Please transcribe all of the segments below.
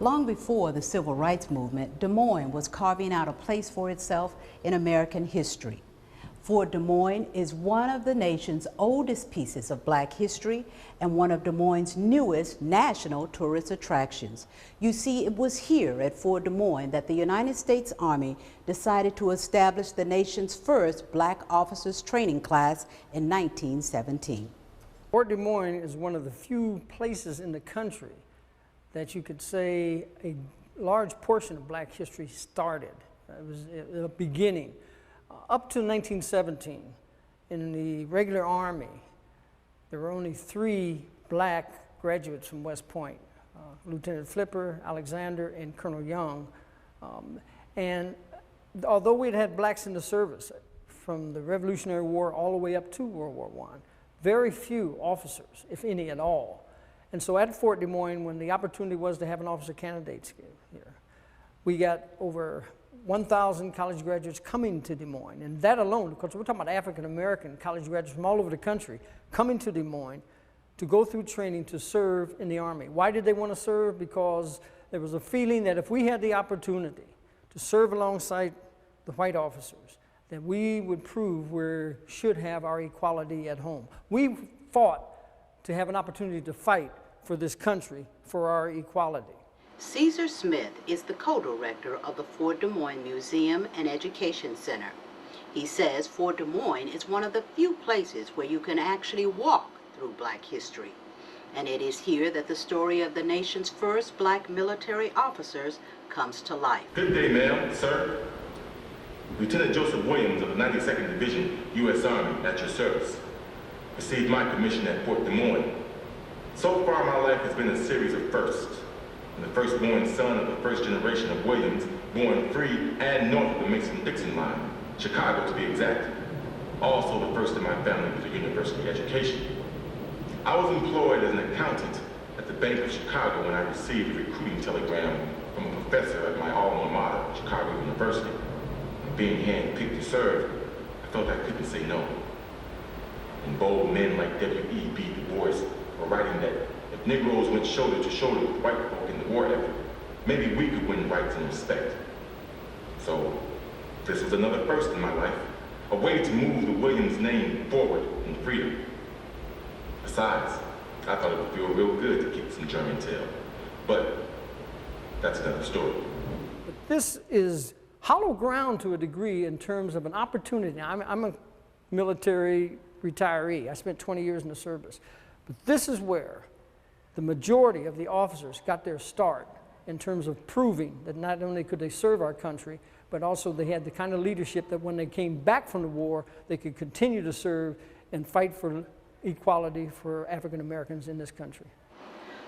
Long before the Civil Rights Movement, Des Moines was carving out a place for itself in American history. Fort Des Moines is one of the nation's oldest pieces of Black history and one of Des Moines' newest national tourist attractions. You see, it was here at Fort Des Moines that the United States Army decided to establish the nation's first Black officers training class in 1917. Fort Des Moines is one of the few places in the country that you could say a large portion of Black history started. It was the beginning. Up to 1917, in the regular Army, there were only 3 Black graduates from West Point, Lieutenant Flipper, Alexander, and Colonel Young. And although we'd had Blacks in the service from the Revolutionary War all the way up to World War I, very few officers, if any at all. And so at Fort Des Moines, when the opportunity was to have an officer candidate here, we got over 1,000 college graduates coming to Des Moines. And that alone, because we're talking about African-American college graduates from all over the country coming to Des Moines to go through training to serve in the Army. Why did they want to serve? Because there was a feeling that if we had the opportunity to serve alongside the white officers, that we would prove we should have our equality at home. We fought to have an opportunity to fight for this country, for our equality. Caesar Smith is the co-director of the Fort Des Moines Museum and Education Center. He says Fort Des Moines is one of the few places where you can actually walk through Black history. And it is here that the story of the nation's first Black military officers comes to life. Good day, ma'am, sir. Lieutenant Joseph Williams of the 92nd Division, U.S. Army, at your service. Received my commission at Fort Des Moines. So far, my life has been a series of firsts. I'm the firstborn son of the first generation of Williams, born free and north of the Mason-Dixon line, Chicago to be exact. Also the first in my family with a university education. I was employed as an accountant at the Bank of Chicago when I received a recruiting telegram from a professor at my alma mater, Chicago University. And being handpicked to serve, I felt I couldn't say no. And bold men like W.E.B. Du Bois were writing that if Negroes went shoulder to shoulder with white folk in the war effort, maybe we could win rights and respect. So, this was another first in my life, a way to move the Williams name forward in freedom. Besides, I thought it would feel real good to kick some German tail. But that's another story. But this is hollow ground to a degree in terms of an opportunity. Now, I'm a military retiree. I spent 20 years in the service. But this is where the majority of the officers got their start in terms of proving that not only could they serve our country, but also they had the kind of leadership that when they came back from the war, they could continue to serve and fight for equality for African Americans in this country.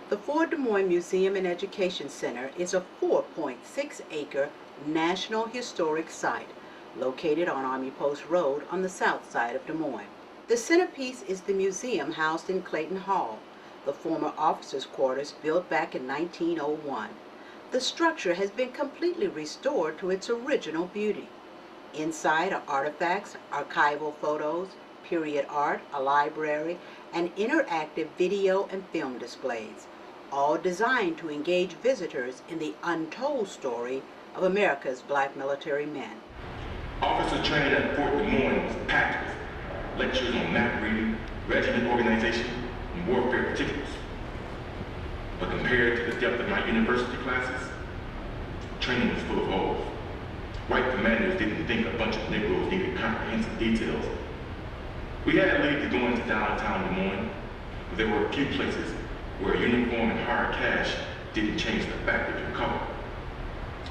The Fort Des Moines Museum and Education Center is a 4.6-acre National Historic Site located on Army Post Road on the south side of Des Moines. The centerpiece is the museum housed in Clayton Hall, the former officers' quarters built back in 1901. The structure has been completely restored to its original beauty. Inside are artifacts, archival photos, period art, a library, and interactive video and film displays, all designed to engage visitors in the untold story of America's Black military men. Officer training at Fort Des Moines was packed with lectures on map reading, regiment organization, and warfare particulars. But compared to the depth of my university classes, training was full of holes. White commanders didn't think a bunch of Negroes needed comprehensive details. We had leave to go into downtown Des Moines, but there were a few places where a uniform and hard cash didn't change the fact of your color.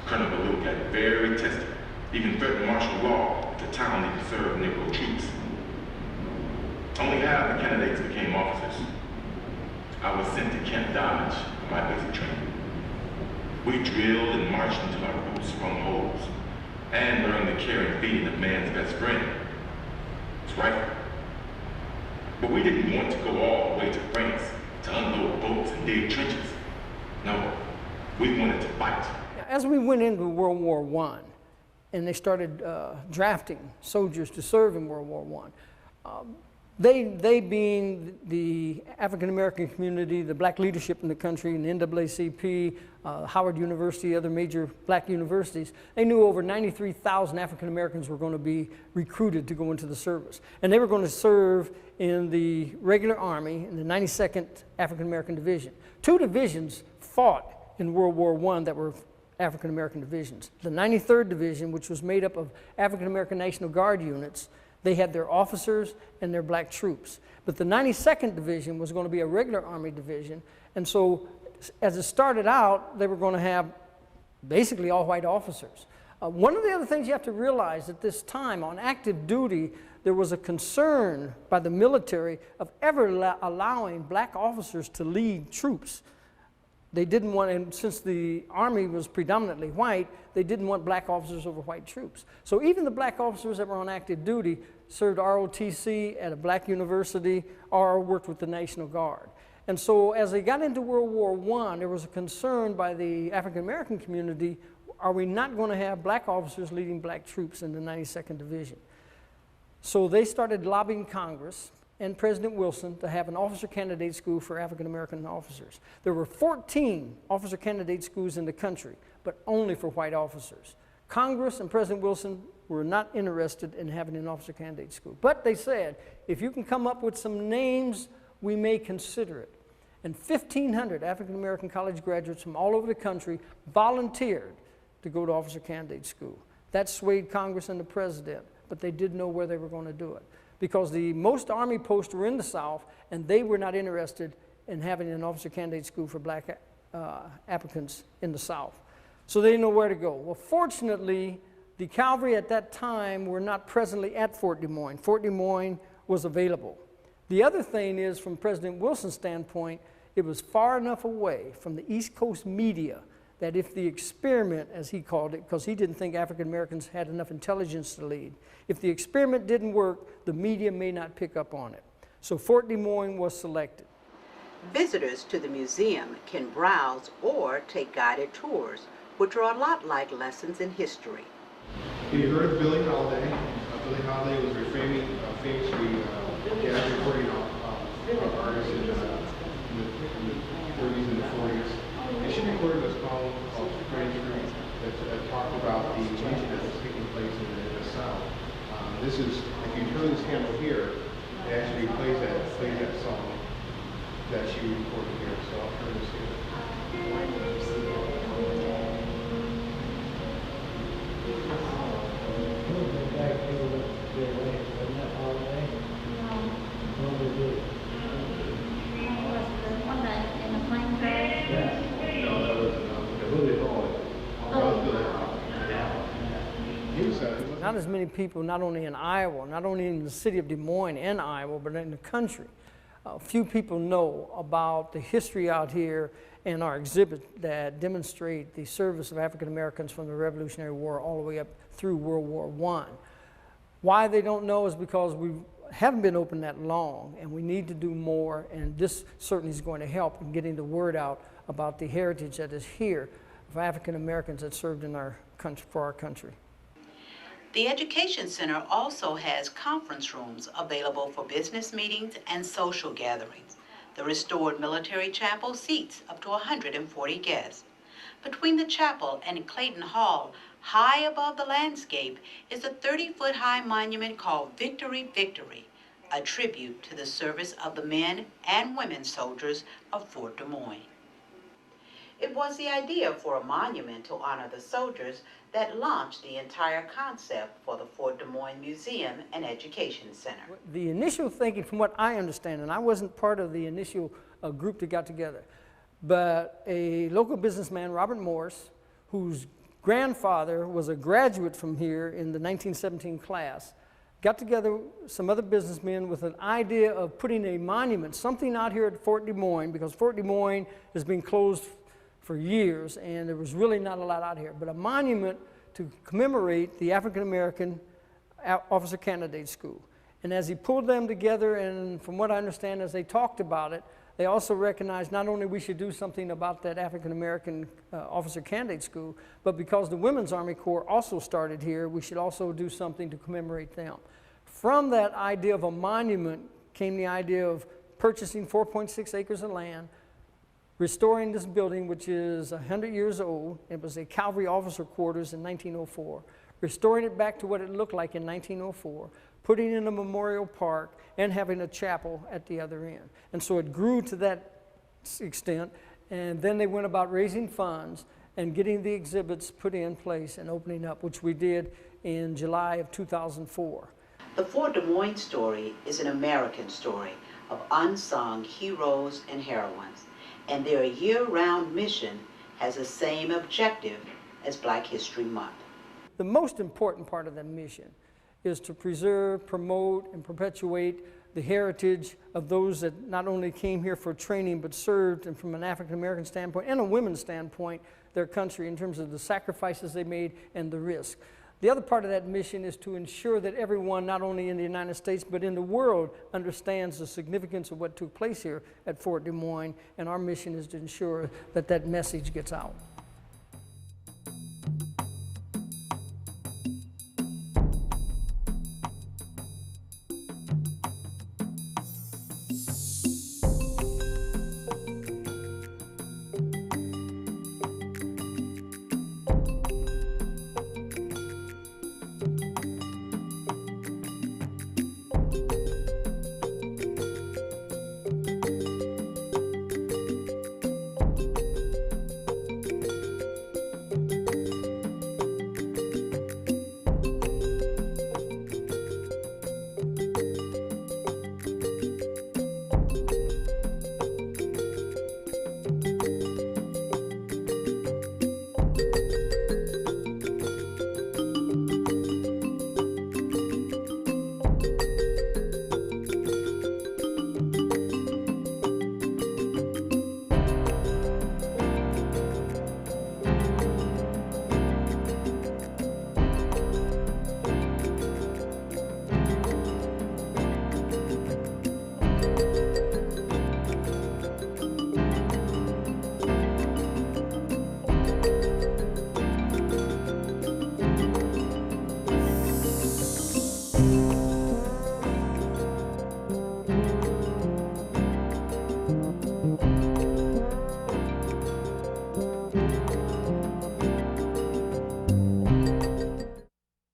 Colonel Ballou got very testy, even threatened martial law if the town didn't serve Negro troops. Only half the candidates became officers. I was sent to Camp Dodge for my basic training. We drilled and marched until our boots sprung holes, and learned the care and feeding of man's best friend, his rifle. But we didn't want to go all the way to France to unload boats and dig trenches. No, we wanted to fight. As we went into World War I, and they started drafting soldiers to serve in World War I, They being the African American community, the black leadership in the country, and the NAACP, Howard University, other major black universities, they knew over 93,000 African Americans were going to be recruited to go into the service. And they were going to serve in the regular Army in the 92nd African American Division. 2 divisions fought in World War I that were African American divisions. The 93rd Division, which was made up of African American National Guard units, they had their officers and their black troops. But the 92nd Division was going to be a regular Army division, and so as it started out, they were going to have basically all white officers. One of the other things you have to realize at this time, on active duty, there was a concern by the military of ever allowing black officers to lead troops. They didn't want, and since the Army was predominantly white, they didn't want black officers over white troops. So even the black officers that were on active duty served ROTC at a black university or worked with the National Guard. And so as they got into World War I, there was a concern by the African American community, are we not going to have black officers leading black troops in the 92nd Division? So they started lobbying Congress and President Wilson to have an officer candidate school for African American officers. There were 14 officer candidate schools in the country, but only for white officers. Congress and President Wilson were not interested in having an officer candidate school. But they said, if you can come up with some names, we may consider it. And 1,500 African American college graduates from all over the country volunteered to go to officer candidate school. That swayed Congress and the president, but they didn't know where they were going to do it, because the most Army posts were in the South, and they were not interested in having an officer candidate school for black applicants in the South. So they didn't know where to go. Well, fortunately, the cavalry at that time were not presently at Fort Des Moines. Fort Des Moines was available. The other thing is, from President Wilson's standpoint, it was far enough away from the East Coast media that if the experiment, as he called it, because he didn't think African Americans had enough intelligence to lead, if the experiment didn't work, the media may not pick up on it. So Fort Des Moines was selected. Visitors to the museum can browse or take guided tours, which are a lot like lessons in history. You heard of Billie Holiday. Billie Holiday was famously jazz recording artist in the 30s and the 40s. And she recorded a song called Strange Fruit that talked about the music that was taking place in the South. This is, if you turn this handle here, it actually plays that song that she recorded here. So I'll turn this here. Not as many people, not only in Iowa, not only in the city of Des Moines and Iowa, but in the country. Few people know about the history out here and our exhibit that demonstrate the service of African Americans from the Revolutionary War all the way up through World War I. Why they don't know is because we haven't been open that long, and we need to do more, and this certainly is going to help in getting the word out about the heritage that is here of African Americans that served in our country, for our country. The Education Center also has conference rooms available for business meetings and social gatherings. The restored military chapel seats up to 140 guests. Between the chapel and Clayton Hall, high above the landscape, is a 30-foot-high monument called Victory, Victory, a tribute to the service of the men and women soldiers of Fort Des Moines. It was the idea for a monument to honor the soldiers that launched the entire concept for the Fort Des Moines Museum and Education Center. The initial thinking, from what I understand, and I wasn't part of the initial group that got together, but a local businessman, Robert Morse, whose grandfather was a graduate from here in the 1917 class, got together some other businessmen with an idea of putting a monument, something out here at Fort Des Moines, because Fort Des Moines has been closed for years, and there was really not a lot out here, but a monument to commemorate the African American Officer Candidate School. And as he pulled them together, and from what I understand, as they talked about it, they also recognized not only we should do something about that African American Officer Candidate School, but because the Women's Army Corps also started here, we should also do something to commemorate them. From that idea of a monument came the idea of purchasing 4.6 acres of land, restoring this building, which is 100 years old. It was a cavalry officer quarters in 1904, restoring it back to what it looked like in 1904, putting in a memorial park, and having a chapel at the other end. And so it grew to that extent, and then they went about raising funds and getting the exhibits put in place and opening up, which we did in July of 2004. The Fort Des Moines story is an American story of unsung heroes and heroines, and their year-round mission has the same objective as Black History Month. The most important part of that mission is to preserve, promote, and perpetuate the heritage of those that not only came here for training but served, and from an African American standpoint and a women's standpoint, their country in terms of the sacrifices they made and the risk. The other part of that mission is to ensure that everyone, not only in the United States but in the world, understands the significance of what took place here at Fort Des Moines, and our mission is to ensure that that message gets out.